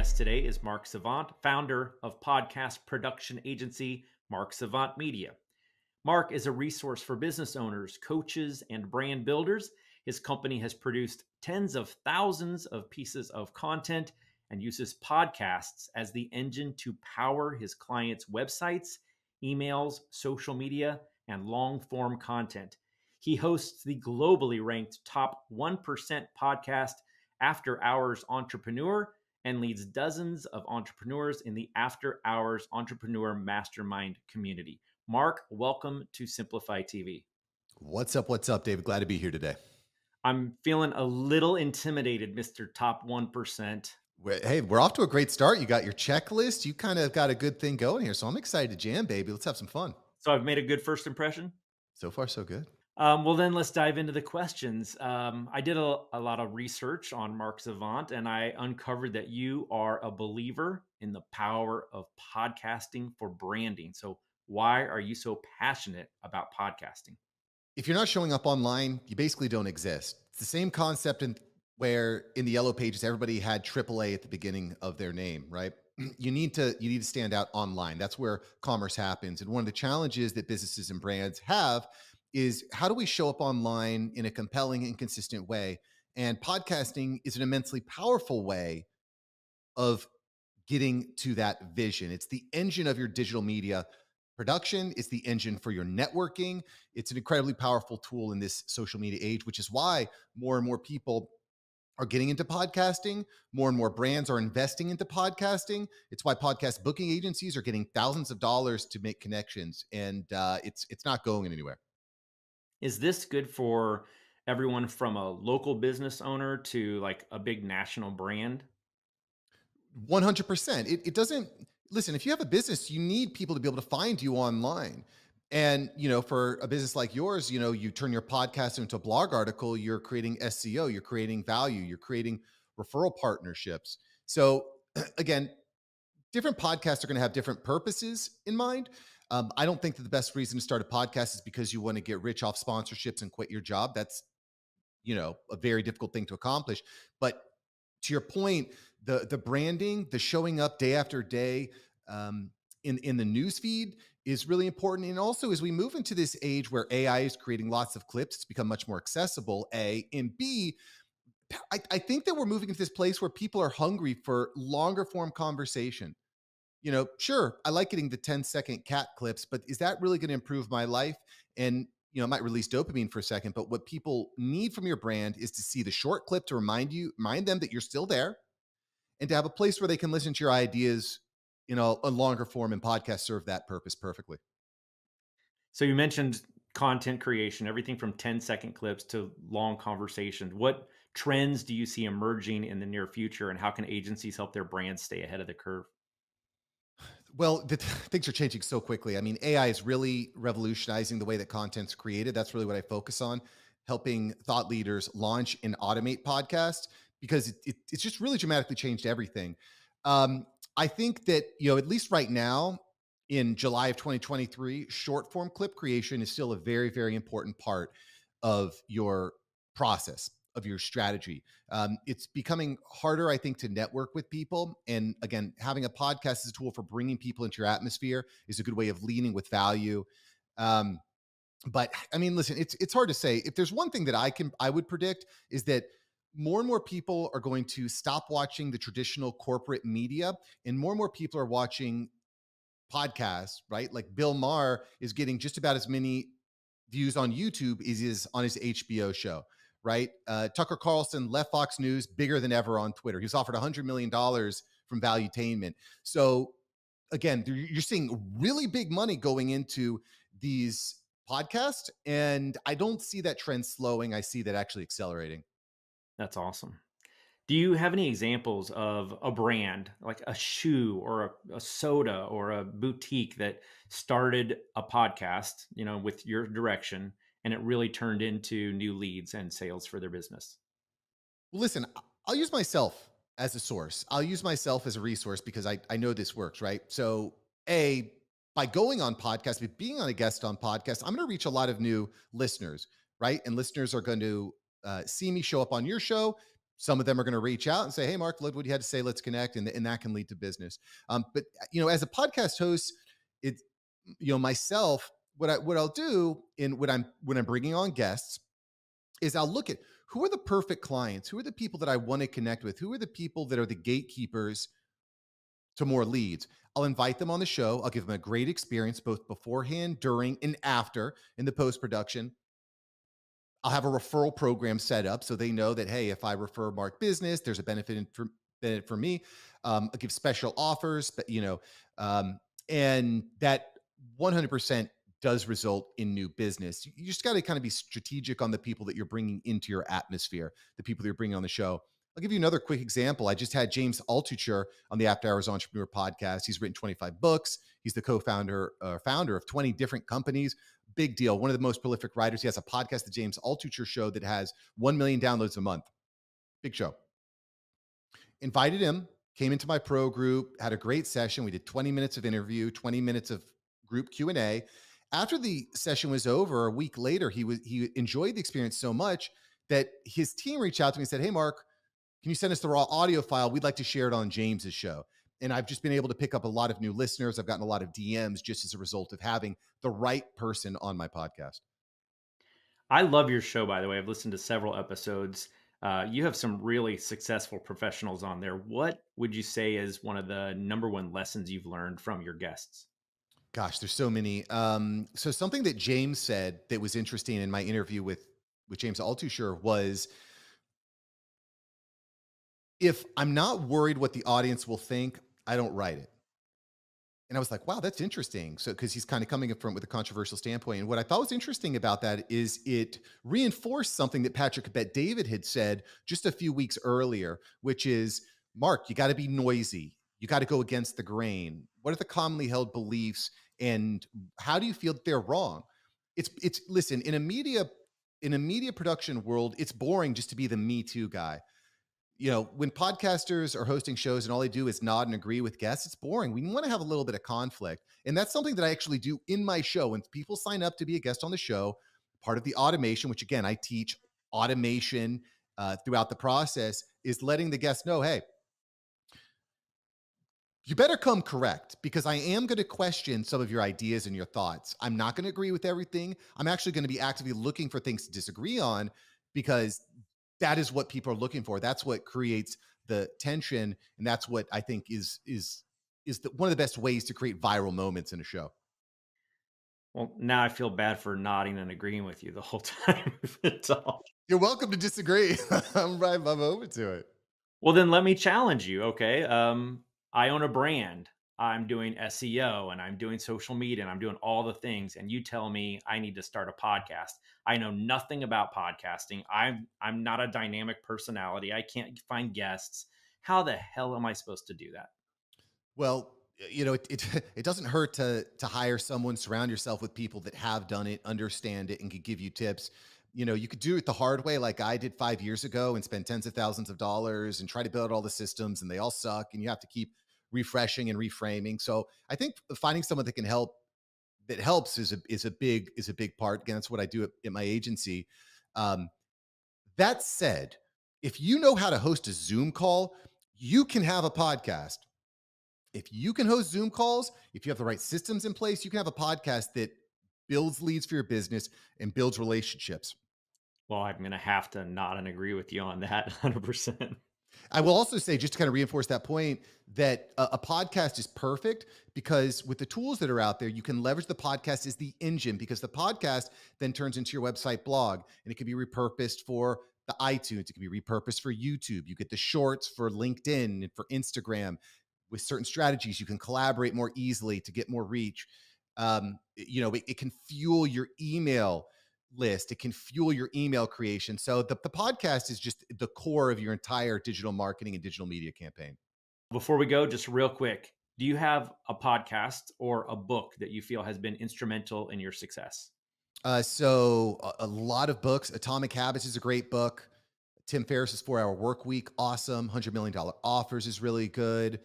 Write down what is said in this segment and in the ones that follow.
guest today is Mark Savant, founder of podcast production agency Mark Savant Media. Mark is a resource for business owners, coaches, and brand builders. His company has produced tens of thousands of pieces of content and uses podcasts as the engine to power his clients' websites, emails, social media, and long form content. He hosts the globally ranked top 1% podcast, After Hours Entrepreneur, and leads dozens of entrepreneurs in the After Hours Entrepreneur Mastermind community. Mark, welcome to Simplify TV. What's up? What's up, David? Glad to be here today. I'm feeling a little intimidated, Mr. Top 1%. Hey, we're off to a great start. You got your checklist. You kind of got a good thing going here. So I'm excited to jam, baby. Let's have some fun. So I've made a good first impression? So far, so good. Well, then let's dive into the questions. I did a lot of research on Mark Savant, and I uncovered that you are a believer in the power of podcasting for branding. So why are you so passionate about podcasting? If you're not showing up online, you basically don't exist. It's the same concept where in the Yellow Pages, everybody had AAA at the beginning of their name, right? You need to stand out online. That's where commerce happens. And one of the challenges that businesses and brands have is, how do we show up online in a compelling and consistent way? And podcasting is an immensely powerful way of getting to that vision. It's the engine of your digital media production. It's the engine for your networking. It's an incredibly powerful tool in this social media age, which is why more and more people are getting into podcasting. More and more brands are investing into podcasting. It's why podcast booking agencies are getting thousands of dollars to make connections, and it's not going anywhere. Is this good for everyone from a local business owner to like a big national brand? 100%. It doesn't, listen, if you have a business, you need people to be able to find you online. And, for a business like yours, you turn your podcast into a blog article, you're creating SEO, you're creating value, you're creating referral partnerships. So again, different podcasts are going to have different purposes in mind. I don't think that the best reason to start a podcast is because you want to get rich off sponsorships and quit your job. That's, a very difficult thing to accomplish. But to your point, the branding, the showing up day after day in the news feed is really important. And also, as we move into this age where AI is creating lots of clips, it's become much more accessible, A, and B, I think that we're moving into this place where people are hungry for longer form conversation. Sure, I like getting the 10-second cat clips, but is that really going to improve my life? And, it might release dopamine for a second, but what people need from your brand is to see the short clip to remind them that you're still there, and to have a place where they can listen to your ideas, a longer form, and podcasts serve that purpose perfectly. So you mentioned content creation, everything from 10-second clips to long conversations. What trends do you see emerging in the near future, and how can agencies help their brands stay ahead of the curve? Well, things are changing so quickly. I mean, AI is really revolutionizing the way that content's created. That's really what I focus on, helping thought leaders launch and automate podcasts, because it's just really dramatically changed everything. I think that, at least right now in July of 2023, short form clip creation is still a very, very important part of your process, of your strategy. It's becoming harder, I think, to network with people. And again, having a podcast as a tool for bringing people into your atmosphere is a good way of leading with value. But I mean, listen, it's hard to say. If there's one thing that I would predict, is that more and more people are going to stop watching the traditional corporate media, and more people are watching podcasts, right? Like Bill Maher is getting just about as many views on YouTube as he is on his HBO show, right? Tucker Carlson left Fox News bigger than ever on Twitter. He was offered $100 million from Valuetainment. So again, you're seeing really big money going into these podcasts, and I don't see that trend slowing. I see that actually accelerating. That's awesome. Do you have any examples of a brand, like a shoe or a soda or a boutique, that started a podcast, with your direction, and it really turned into new leads and sales for their business? Well, listen, I'll use myself as a source. I'll use myself as a resource because I know this works, right? So, by going on podcasts, by being on a guest on podcast, I'm going to reach a lot of new listeners, right? And listeners are going to see me show up on your show. Some of them are going to reach out and say, "Hey, Mark, look what you had to say. Let's connect," and that can lead to business. But as a podcast host, it myself, what I'll do in when I'm bringing on guests is I'll look at who are the perfect clients, who are the people that I want to connect with, who are the people that are the gatekeepers to more leads. I'll invite them on the show. I'll give them a great experience both beforehand, during, and after in the post production. I'll have a referral program set up so they know that, hey, if I refer Mark business, there's a benefit for me. I'll give special offers, but and that 100% does result in new business. You just got to kind of be strategic on the people that you're bringing into your atmosphere, the people that you're bringing on the show. I'll give you another quick example. I just had James Altucher on the After Hours Entrepreneur podcast. He's written 25 books. He's the co-founder, founder of 20 different companies. Big deal. One of the most prolific writers. He has a podcast, the James Altucher Show, that has 1 million downloads a month. Big show. Invited him, came into my pro group, had a great session. We did 20 minutes of interview, 20 minutes of group Q&A. After the session was over, a week later, he enjoyed the experience so much that his team reached out to me and said, "Hey, Mark, can you send us the raw audio file? We'd like to share it on James's show." And I've just been able to pick up a lot of new listeners. I've gotten a lot of DMs just as a result of having the right person on my podcast. I love your show, by the way. I've listened to several episodes. You have some really successful professionals on there. What would you say is one of the number one lessons you've learned from your guests? Gosh, there's so many. So something that James said that was interesting in my interview with James Altucher was, if I'm not worried what the audience will think, I don't write it. And I was like, wow, that's interesting. So, because he's kind of coming from with a controversial standpoint. And what I thought was interesting about that is it reinforced something that Patrick Bet David had said just a few weeks earlier, which is, Mark, you got to be noisy. You got to go against the grain. What are the commonly held beliefs, and how do you feel that they're wrong? It's listen, in a media production world, it's boring just to be the Me Too guy. When podcasters are hosting shows and all they do is nod and agree with guests, it's boring. We want to have a little bit of conflict. And that's something that I actually do in my show. When people sign up to be a guest on the show, part of the automation, which again, I teach automation throughout the process, is letting the guests know, hey, you better come correct, because I am going to question some of your ideas and your thoughts. I'm not going to agree with everything. I'm actually going to be actively looking for things to disagree on, because that is what people are looking for. That's what creates the tension, and that's what I think is one of the best ways to create viral moments in a show. Well, now I feel bad for nodding and agreeing with you the whole time we've been talking. You're welcome to disagree. I'm open to it. Well, then let me challenge you. Okay. I own a brand. I'm doing SEO and I'm doing social media and I'm doing all the things. And you tell me I need to start a podcast. I know nothing about podcasting. I'm not a dynamic personality. I can't find guests. How the hell am I supposed to do that? Well, it doesn't hurt to hire someone, surround yourself with people that have done it, understand it, and can give you tips. You could do it the hard way, like I did 5 years ago, and spend tens of thousands of dollars and try to build all the systems, and they all suck, and you have to keep refreshing and reframing. So I think finding someone that can help, that helps, is a big part. Again, that's what I do at my agency. Um, that said, if you know how to host a Zoom call, you can have a podcast. If you can host Zoom calls, if you have the right systems in place, you can have a podcast that builds leads for your business and builds relationships. Well, I'm going to have to nod and agree with you on that 100%. I will also say, just to kind of reinforce that point, that a podcast is perfect because with the tools that are out there, you can leverage the podcast as the engine, because the podcast then turns into your website blog, and it can be repurposed for the iTunes. It can be repurposed for YouTube. You get the shorts for LinkedIn and for Instagram. With certain strategies, you can collaborate more easily to get more reach. It can fuel your email list. It can fuel your email creation. So the podcast is just the core of your entire digital marketing and digital media campaign. Before we go, just real quick, do you have a podcast or a book that you feel has been instrumental in your success? So a lot of books. Atomic Habits is a great book. Tim Ferriss's 4 Hour Work Week, awesome. $100 Million Offers is really good.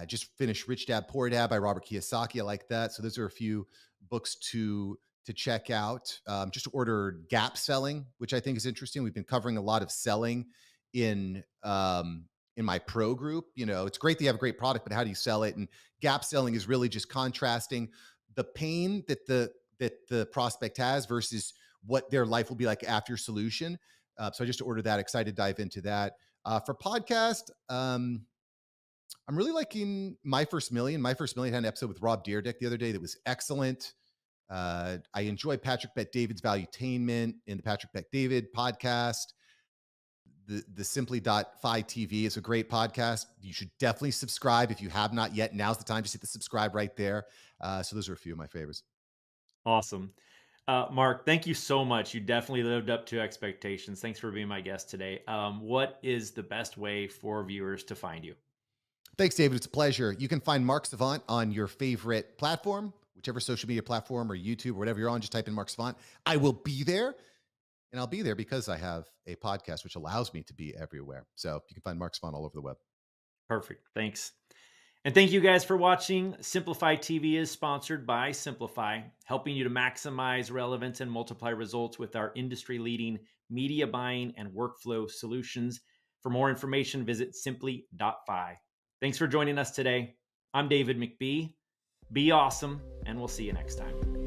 Just finished Rich Dad Poor Dad by Robert Kiyosaki. I like that. So those are a few books to check out. Just ordered Gap Selling, which I think is interesting. We've been covering a lot of selling in my pro group. You know, it's great that you have a great product, but how do you sell it? And gap selling is really just contrasting the pain that the prospect has versus what their life will be like after your solution. So I just ordered that. Excited to dive into that. For podcast, I'm really liking My First Million. My First Million had an episode with Rob Deerdick the other day that was excellent. I enjoy Patrick Bet-David's Valuetainment in the Patrick Bet-David podcast. The Simply.fi TV is a great podcast. You should definitely subscribe if you have not yet. Now's the time. Just hit the subscribe right there. So those are a few of my favorites. Awesome. Mark, thank you so much. You definitely lived up to expectations. Thanks for being my guest today. What is the best way for viewers to find you? Thanks, David. It's a pleasure. You can find Mark Savant on your favorite platform, whichever social media platform or YouTube or whatever you're on. Just type in Mark Savant. I will be there. And I'll be there because I have a podcast which allows me to be everywhere. So you can find Mark Savant all over the web. Perfect. Thanks. And thank you guys for watching. Simplify TV is sponsored by Simplify, helping you to maximize relevance and multiply results with our industry-leading media buying and workflow solutions. For more information, visit simply.fi. Thanks for joining us today. I'm David McBee. Be awesome, and we'll see you next time.